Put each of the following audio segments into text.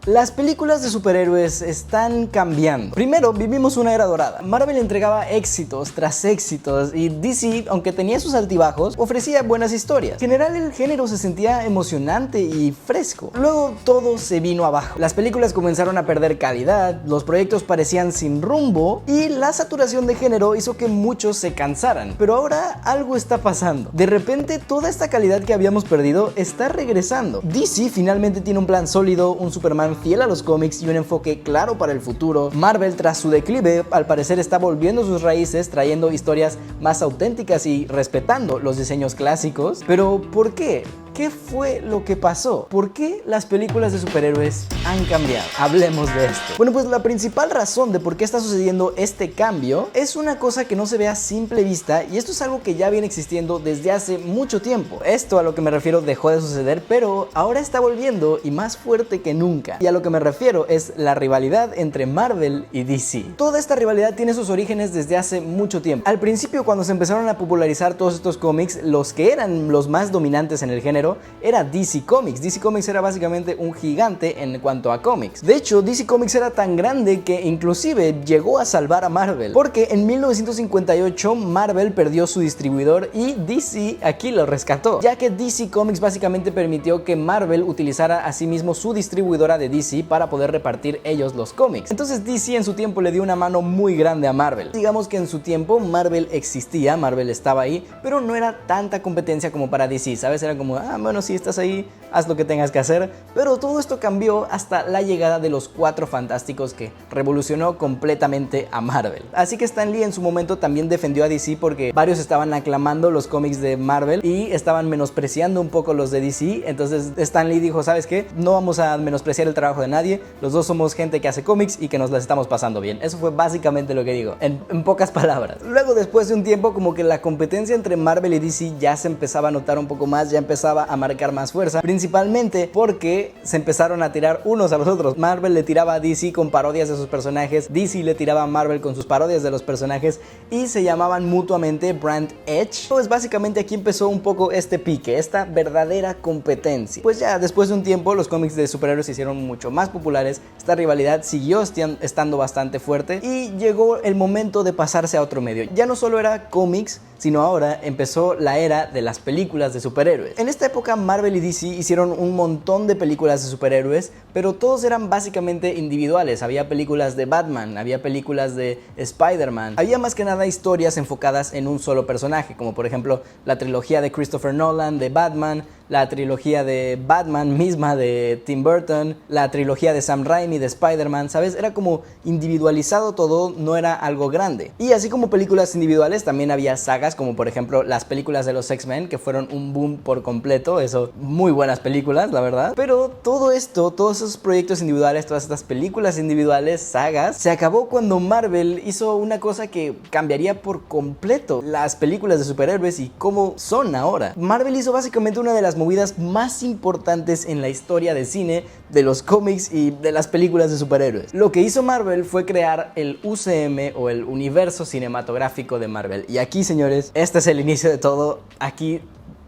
Las películas de superhéroes están cambiando. Primero, vivimos una era dorada. Marvel entregaba éxitos tras éxitos y DC, aunque tenía sus altibajos, ofrecía buenas historias. En general, el género se sentía emocionante y fresco. Luego, todo se vino abajo. Las películas comenzaron a perder calidad, los proyectos parecían sin rumbo y la saturación de género hizo que muchos se cansaran. Pero ahora algo está pasando. De repente, toda esta calidad que habíamos perdido está regresando. DC finalmente tiene un plan sólido, un Superman fiel a los cómics y un enfoque claro para el futuro. Marvel, tras su declive, al parecer está volviendo sus raíces, trayendo historias más auténticas y respetando los diseños clásicos. Pero ¿por qué? ¿Qué fue lo que pasó? ¿Por qué las películas de superhéroes han cambiado? Hablemos de esto. Bueno, pues la principal razón de por qué está sucediendo este cambio es una cosa que no se ve a simple vista, y esto es algo que ya viene existiendo desde hace mucho tiempo. Esto, a lo que me refiero, dejó de suceder, pero ahora está volviendo y más fuerte que nunca. Y a lo que me refiero es la rivalidad entre Marvel y DC. Toda esta rivalidad tiene sus orígenes desde hace mucho tiempo. Al principio, cuando se empezaron a popularizar todos estos cómics, los que eran los más dominantes en el género era DC Comics. DC Comics era básicamente un gigante en cuanto a cómics. De hecho, DC Comics era tan grande que inclusive llegó a salvar a Marvel, porque en 1958 Marvel perdió su distribuidor y DC aquí lo rescató, ya que DC Comics básicamente permitió que Marvel utilizara a sí mismo su distribuidora de DC para poder repartir ellos los cómics. Entonces DC en su tiempo le dio una mano muy grande a Marvel. Digamos que en su tiempo Marvel existía, Marvel estaba ahí, pero no era tanta competencia como para DC, ¿sabes? Era como, bueno, si estás ahí, haz lo que tengas que hacer. Pero todo esto cambió hasta la llegada de los Cuatro Fantásticos, que revolucionó completamente a Marvel. Así que Stan Lee en su momento también defendió a DC, porque varios estaban aclamando los cómics de Marvel y estaban menospreciando un poco los de DC. Entonces Stan Lee dijo, ¿sabes qué? No vamos a menospreciar el trabajo de nadie, los dos somos gente que hace cómics y que nos las estamos pasando bien. Eso fue básicamente lo que digo, en pocas palabras. Luego, después de un tiempo, como que la competencia entre Marvel y DC ya se empezaba a notar un poco más, ya empezaba a marcar más fuerza, principalmente porque se empezaron a tirar unos a los otros. Marvel le tiraba a DC con parodias de sus personajes, DC le tiraba a Marvel con sus parodias de los personajes, y se llamaban mutuamente Brand Edge. Pues básicamente aquí empezó un poco este pique, esta verdadera competencia. Pues ya después de un tiempo los cómics de superhéroes se hicieron mucho más populares, esta rivalidad siguió estando bastante fuerte y llegó el momento de pasarse a otro medio. Ya no solo era cómics, sino ahora empezó la era de las películas de superhéroes. En esta época Marvel y DC hicieron un montón de películas de superhéroes, pero todos eran básicamente individuales. Había películas de Batman, había películas de Spider-Man, había más que nada historias enfocadas en un solo personaje, como por ejemplo la trilogía de Christopher Nolan de Batman, la trilogía de Batman misma de Tim Burton, la trilogía de Sam Raimi de Spider-Man, ¿sabes? Era como individualizado todo, no era algo grande. Y así como películas individuales, también había sagas, como por ejemplo las películas de los X-Men, que fueron un boom por completo. Eso, muy buenas películas, la verdad. Pero todo esto, todos esos proyectos individuales, todas estas películas individuales, sagas, se acabó cuando Marvel hizo una cosa que cambiaría por completo las películas de superhéroes y cómo son ahora. Marvel hizo básicamente una de las movidas más importantes en la historia del cine, de los cómics y de las películas de superhéroes. Lo que hizo Marvel fue crear el UCM, o el universo cinematográfico de Marvel. Y aquí, señores, este es el inicio de todo. Aquí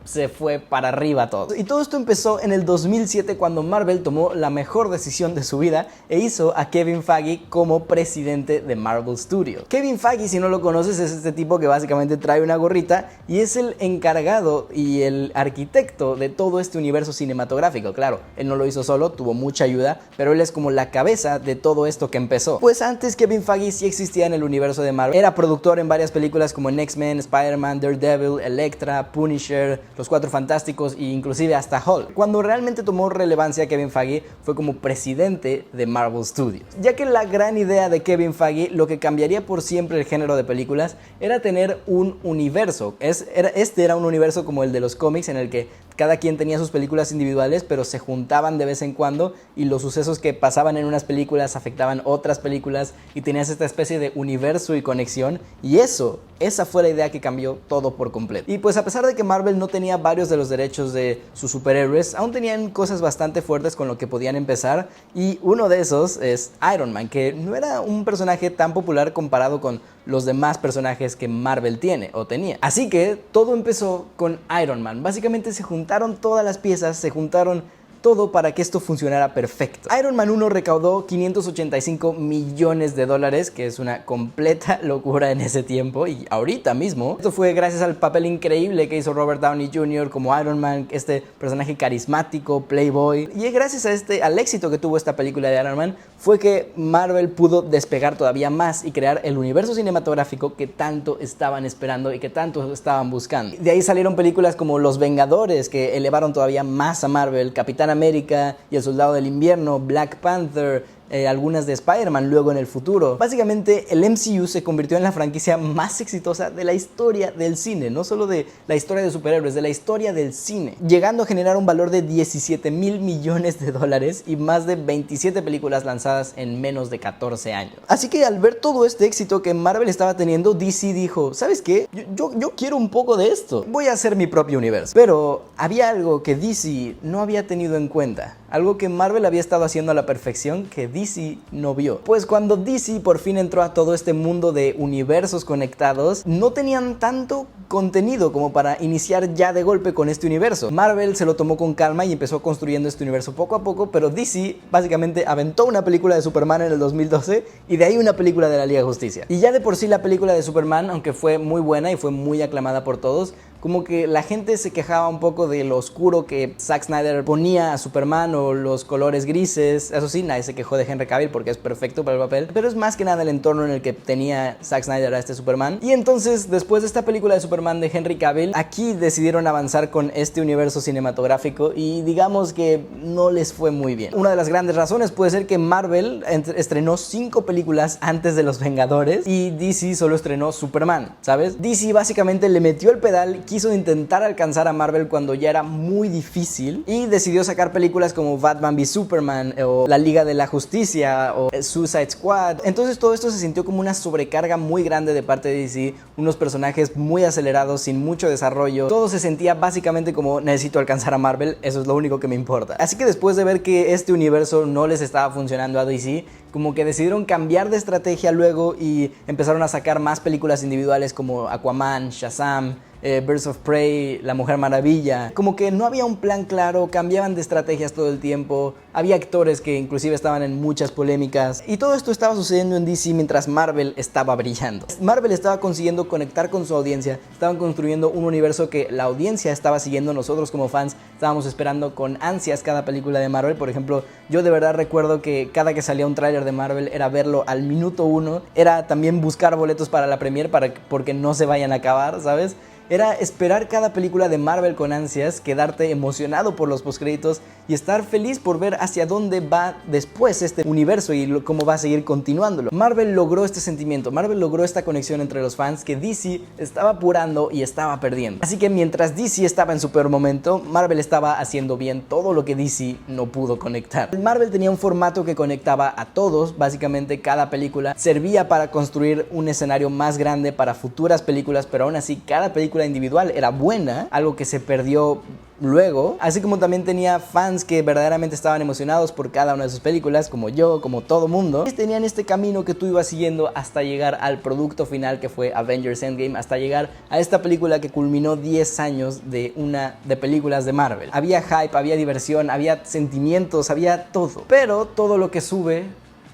se fue para arriba todo. Y todo esto empezó en el 2007, cuando Marvel tomó la mejor decisión de su vida e hizo a Kevin Feige como presidente de Marvel Studios. Kevin Feige, si no lo conoces, es este tipo que básicamente trae una gorrita y es el encargado y el arquitecto de todo este universo cinematográfico. Claro, él no lo hizo solo, tuvo mucha ayuda, pero él es como la cabeza de todo esto que empezó. Pues antes Kevin Feige sí existía en el universo de Marvel. Era productor en varias películas como en X-Men, Spider-Man, Daredevil, Elektra, Punisher, los Cuatro Fantásticos e inclusive hasta Hulk. Cuando realmente tomó relevancia Kevin Feige fue como presidente de Marvel Studios, ya que la gran idea de Kevin Feige, lo que cambiaría por siempre el género de películas, era tener un universo. Este era un universo como el de los cómics, en el que cada quien tenía sus películas individuales, pero se juntaban de vez en cuando y los sucesos que pasaban en unas películas afectaban otras películas y tenías esta especie de universo y conexión. Y esa fue la idea que cambió todo por completo. Y pues a pesar de que Marvel no tenía varios de los derechos de sus superhéroes, aún tenían cosas bastante fuertes con lo que podían empezar, y uno de esos es Iron Man, que no era un personaje tan popular comparado con los demás personajes que Marvel tiene o tenía. Así que todo empezó con Iron Man. Básicamente se juntaron todas las piezas, se juntaron todo para que esto funcionara perfecto. Iron Man 1 recaudó 585 millones de dólares, que es una completa locura en ese tiempo y ahorita mismo. Esto fue gracias al papel increíble que hizo Robert Downey Jr. como Iron Man, este personaje carismático, playboy. Y gracias a al éxito que tuvo esta película de Iron Man fue que Marvel pudo despegar todavía más y crear el universo cinematográfico que tanto estaban esperando y que tanto estaban buscando. De ahí salieron películas como Los Vengadores, que elevaron todavía más a Marvel, Capitán América y El Soldado del Invierno, Black Panther, algunas de Spider-Man luego en el futuro. Básicamente el MCU se convirtió en la franquicia más exitosa de la historia del cine, no solo de la historia de superhéroes, de la historia del cine, llegando a generar un valor de 17 mil millones de dólares y más de 27 películas lanzadas en menos de 14 años. Así que al ver todo este éxito que Marvel estaba teniendo, DC dijo, ¿sabes qué? Yo quiero un poco de esto, voy a hacer mi propio universo. Pero había algo que DC no había tenido en cuenta, algo que Marvel había estado haciendo a la perfección que DC no vio. Pues cuando DC por fin entró a todo este mundo de universos conectados, no tenían tanto contenido como para iniciar ya de golpe con este universo. Marvel se lo tomó con calma y empezó construyendo este universo poco a poco, pero DC básicamente aventó una película de Superman en el 2012 y de ahí una película de la Liga de Justicia. Y ya de por sí la película de Superman, aunque fue muy buena y fue muy aclamada por todos, como que la gente se quejaba un poco de lo oscuro que Zack Snyder ponía a Superman o los colores grises. Eso sí, nadie se quejó de Henry Cavill porque es perfecto para el papel, pero es más que nada el entorno en el que tenía Zack Snyder a este Superman. Y entonces, después de esta película de Superman de Henry Cavill, aquí decidieron avanzar con este universo cinematográfico y digamos que no les fue muy bien. Una de las grandes razones puede ser que Marvel estrenó 5 películas antes de Los Vengadores y DC solo estrenó Superman, ¿sabes? DC básicamente le metió el pedal, quiso intentar alcanzar a Marvel cuando ya era muy difícil y decidió sacar películas como Batman v Superman o La Liga de la Justicia o Suicide Squad. Entonces todo esto se sintió como una sobrecarga muy grande de parte de DC, unos personajes muy acelerados, sin mucho desarrollo. Todo se sentía básicamente como necesito alcanzar a Marvel, eso es lo único que me importa. Así que después de ver que este universo no les estaba funcionando a DC, como que decidieron cambiar de estrategia luego y empezaron a sacar más películas individuales como Aquaman, Shazam, Birds of Prey, La Mujer Maravilla. Como que no había un plan claro, cambiaban de estrategias todo el tiempo, había actores que inclusive estaban en muchas polémicas y todo esto estaba sucediendo en DC mientras Marvel estaba brillando. Marvel estaba consiguiendo conectar con su audiencia, estaban construyendo un universo que la audiencia estaba siguiendo, nosotros como fans estábamos esperando con ansias cada película de Marvel. Por ejemplo, yo de verdad recuerdo que cada que salía un tráiler de Marvel era verlo al minuto 1, era también buscar boletos para la premiere porque no se vayan a acabar, ¿sabes? Era esperar cada película de Marvel con ansias, quedarte emocionado por los postcréditos y estar feliz por ver hacia dónde va después este universo y cómo va a seguir continuándolo. Marvel logró este sentimiento, Marvel logró esta conexión entre los fans que DC estaba apurando y estaba perdiendo. Así que mientras DC estaba en su peor momento, Marvel estaba haciendo bien todo lo que DC no pudo conectar. Marvel tenía un formato que conectaba a todos, básicamente cada película servía para construir un escenario más grande para futuras películas, pero aún así cada película individual era buena, algo que se perdió luego, así como también tenía fans que verdaderamente estaban emocionados por cada una de sus películas, como yo, como todo mundo. Tenían este camino que tú ibas siguiendo hasta llegar al producto final que fue Avengers Endgame, hasta llegar a esta película que culminó 10 años de películas de Marvel. Había hype, había diversión, había sentimientos, había todo, pero todo lo que sube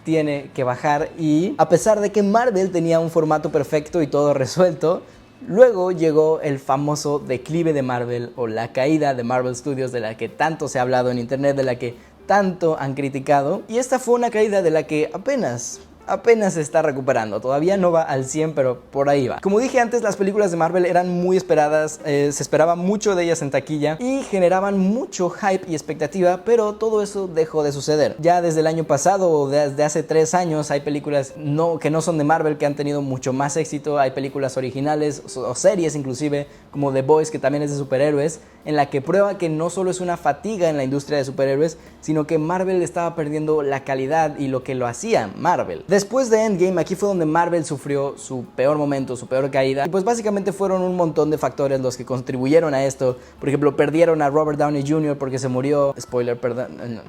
tiene que bajar y a pesar de que Marvel tenía un formato perfecto y todo resuelto, luego llegó el famoso declive de Marvel o la caída de Marvel Studios, de la que tanto se ha hablado en internet, de la que tanto han criticado. Y esta fue una caída de la que apenas se está recuperando. Todavía no va al 100, pero por ahí va. Como dije antes, las películas de Marvel eran muy esperadas, se esperaba mucho de ellas en taquilla y generaban mucho hype y expectativa, pero todo eso dejó de suceder. Ya desde el año pasado o desde hace 3 años hay películas que no son de Marvel que han tenido mucho más éxito. Hay películas originales o series inclusive como The Boys, que también es de superhéroes, en la que prueba que no solo es una fatiga en la industria de superhéroes, sino que Marvel estaba perdiendo la calidad y lo que lo hacía Marvel. Después de Endgame, aquí fue donde Marvel sufrió su peor momento, su peor caída. Y pues básicamente fueron un montón de factores los que contribuyeron a esto. Por ejemplo, perdieron a Robert Downey Jr. porque se murió. Spoiler, perdón.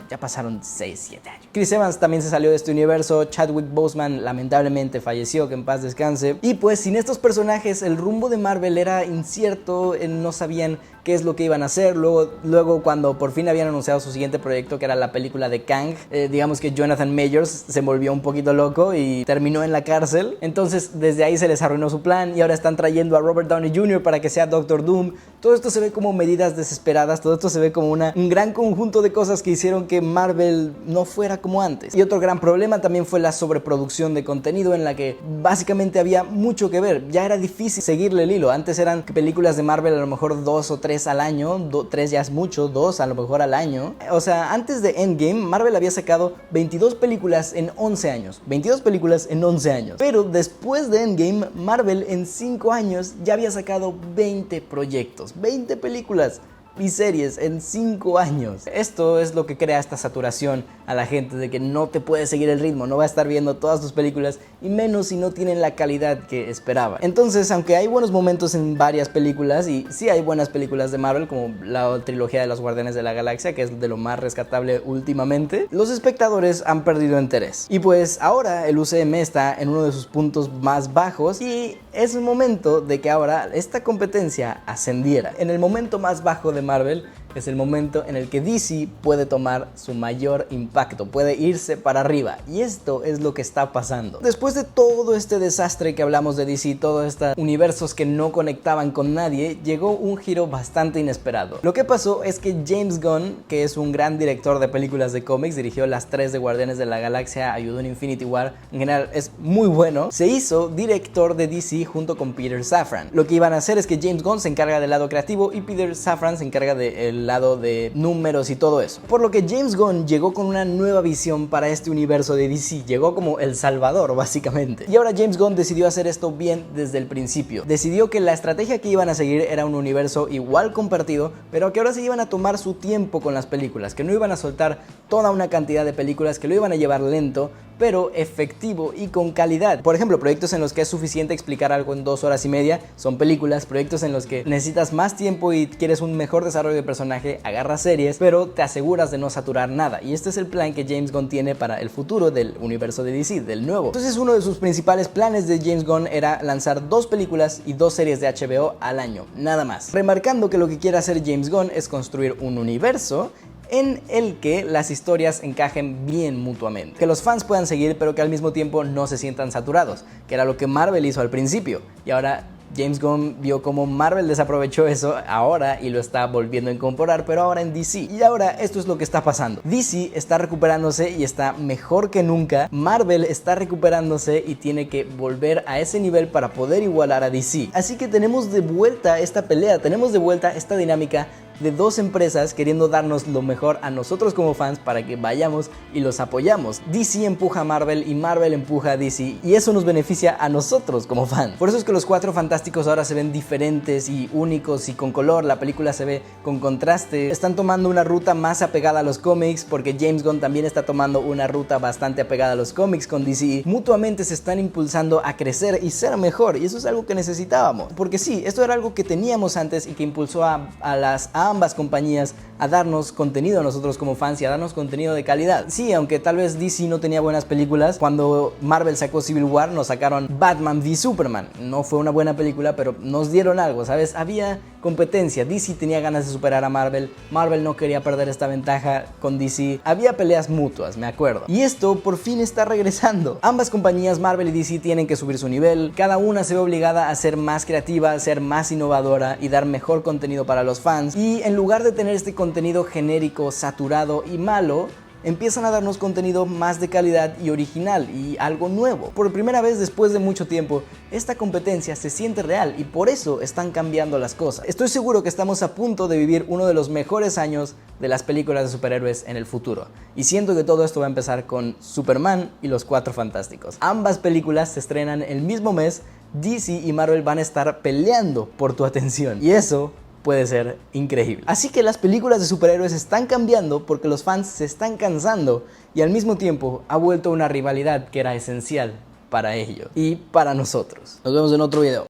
ya pasaron 6, 7 años. Chris Evans también se salió de este universo, Chadwick Boseman lamentablemente falleció, que en paz descanse. Y pues sin estos personajes el rumbo de Marvel era incierto, no sabían qué es lo que iban a hacer. Luego cuando por fin habían anunciado su siguiente proyecto, que era la película de Kang, digamos que Jonathan Majors se volvió un poquito loco y terminó en la cárcel. Entonces desde ahí se les arruinó su plan y ahora están trayendo a Robert Downey Jr. para que sea Doctor Doom. Todo esto se ve como medidas desesperadas, todo esto se ve como un gran conjunto de cosas que hicieron que Marvel no fuera como antes. Y otro gran problema también fue la sobreproducción de contenido, en la que básicamente había mucho que ver. Ya era difícil seguirle el hilo. Antes eran películas de Marvel a lo mejor 2 o 3 al año, 3 ya es mucho, 2 a lo mejor al año. O sea, antes de Endgame, Marvel había sacado 22 películas en 11 años. 22 películas en 11 años. Pero después de Endgame, Marvel en 5 años ya había sacado 20 proyectos, 20 películas y series en 5 años. Esto es lo que crea esta saturación a la gente, de que no te puede seguir el ritmo, no va a estar viendo todas tus películas, y menos si no tienen la calidad que esperaba. Entonces, aunque hay buenos momentos en varias películas, y sí hay buenas películas de Marvel, como la trilogía de los Guardianes de la Galaxia, que es de lo más rescatable últimamente, los espectadores han perdido interés. Y pues ahora el UCM está en uno de sus puntos más bajos, y es el momento de que ahora esta competencia ascendiera. En el momento más bajo de Marvel es el momento en el que DC puede tomar su mayor impacto, puede irse para arriba, y esto es lo que está pasando. Después de todo este desastre que hablamos de DC, todos estos universos que no conectaban con nadie, llegó un giro bastante inesperado. Lo que pasó es que James Gunn, que es un gran director de películas de cómics, dirigió las 3 de Guardianes de la Galaxia, ayudó en Infinity War, en general es muy bueno, se hizo director de DC junto con Peter Safran. Lo que iban a hacer es que James Gunn se encarga del lado creativo y Peter Safran se encarga del lado de números y todo eso. Por lo que James Gunn llegó con una nueva visión para este universo de DC, llegó como el salvador básicamente. Y ahora James Gunn decidió hacer esto bien desde el principio. Decidió que la estrategia que iban a seguir era un universo igual compartido, pero que ahora se iban a tomar su tiempo con las películas, que no iban a soltar toda una cantidad de películas, que lo iban a llevar lento, pero efectivo y con calidad. Por ejemplo, proyectos en los que es suficiente explicar algo en 2 horas y media son películas. Proyectos en los que necesitas más tiempo y quieres un mejor desarrollo de personaje, agarras series, pero te aseguras de no saturar nada. Y este es el plan que James Gunn tiene para el futuro del universo de DC, del nuevo. Entonces, uno de sus principales planes de James Gunn era lanzar 2 películas y 2 series de HBO al año, nada más. Remarcando que lo que quiere hacer James Gunn es construir un universo en el que las historias encajen bien mutuamente, que los fans puedan seguir, pero que al mismo tiempo no se sientan saturados, que era lo que Marvel hizo al principio, y ahora James Gunn vio cómo Marvel desaprovechó eso ahora y lo está volviendo a incorporar, pero ahora en DC. Y ahora esto es lo que está pasando. DC está recuperándose y está mejor que nunca. Marvel está recuperándose y tiene que volver a ese nivel para poder igualar a DC. Así que tenemos de vuelta esta pelea, tenemos de vuelta esta dinámica de 2 empresas queriendo darnos lo mejor a nosotros como fans para que vayamos y los apoyamos. DC empuja a Marvel y Marvel empuja a DC, y eso nos beneficia a nosotros como fans. Por eso es que los 4 Fantásticos ahora se ven diferentes y únicos y con color. La película se ve con contraste. Están tomando una ruta más apegada a los cómics, porque James Gunn también está tomando una ruta bastante apegada a los cómics con DC. Mutuamente se están impulsando a crecer y ser mejor, y eso es algo que necesitábamos, porque sí, esto era algo que teníamos antes y que impulsó a ambas compañías a darnos contenido a nosotros como fans y a darnos contenido de calidad. Sí, aunque tal vez DC no tenía buenas películas, cuando Marvel sacó Civil War nos sacaron Batman v Superman. No fue una buena película, pero nos dieron algo, ¿sabes? Había competencia. DC tenía ganas de superar a Marvel. Marvel no quería perder esta ventaja con DC. Había peleas mutuas, me acuerdo. Y esto por fin está regresando. Ambas compañías, Marvel y DC, tienen que subir su nivel. Cada una se ve obligada a ser más creativa, a ser más innovadora y dar mejor contenido para los fans. Y en lugar de tener este contenido genérico, saturado y malo, empiezan a darnos contenido más de calidad y original y algo nuevo. Por primera vez después de mucho tiempo, esta competencia se siente real y por eso están cambiando las cosas. Estoy seguro que estamos a punto de vivir uno de los mejores años de las películas de superhéroes en el futuro. Y siento que todo esto va a empezar con Superman y los 4 Fantásticos. Ambas películas se estrenan el mismo mes. DC y Marvel van a estar peleando por tu atención. Y eso puede ser increíble. Así que las películas de superhéroes están cambiando porque los fans se están cansando, y al mismo tiempo ha vuelto una rivalidad que era esencial para ellos y para nosotros. Nos vemos en otro video.